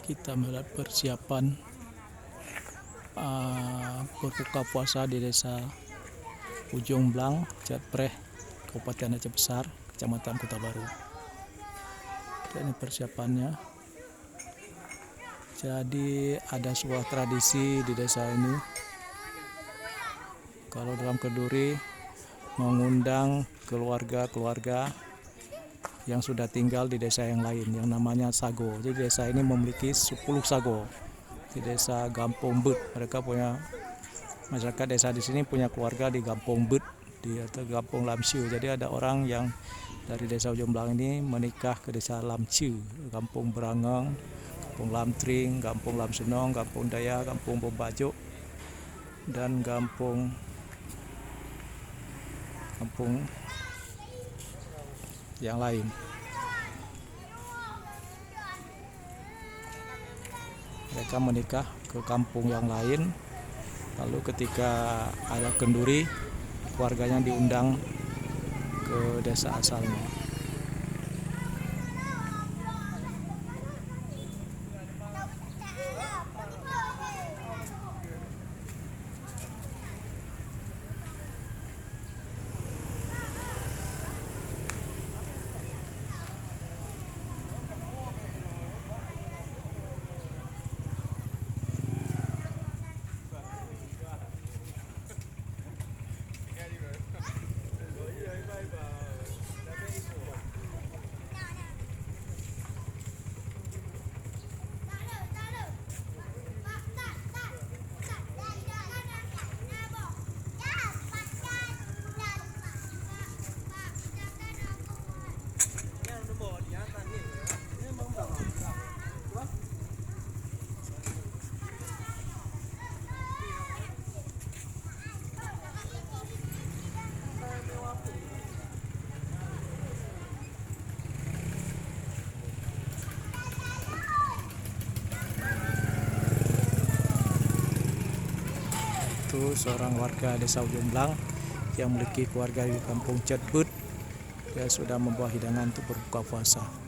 Kita melihat persiapan berbuka puasa di desa Ujung Blang, Jatpreh, Kabupaten Aceh Besar, Kecamatan Kota Baru. Ini persiapannya. Jadi ada sebuah tradisi di desa ini. Kalau dalam Keduri mengundang keluarga-keluarga yang sudah tinggal di desa yang lain yang namanya sago. Jadi desa ini memiliki 10 sago. Di desa Gampong Bet, mereka punya masyarakat desa di sini punya keluarga di Gampong Bet atau Gampong Lamsiu. Jadi ada orang yang dari desa Ujung Blang ini menikah ke desa Lamsiu, Gampong Berangeng, Gampong Lamtring, Gampong Lamsenong, Gampong Daya, Gampong Bombajo, dan Gampong yang lain. Mereka menikah ke kampung yang lain, lalu ketika ada kenduri, keluarganya diundang ke desa asalnya. Itu seorang warga desa Ujung Blang yang memiliki keluarga di kampung Cetbut. Dia sudah membawa hidangan untuk berbuka puasa.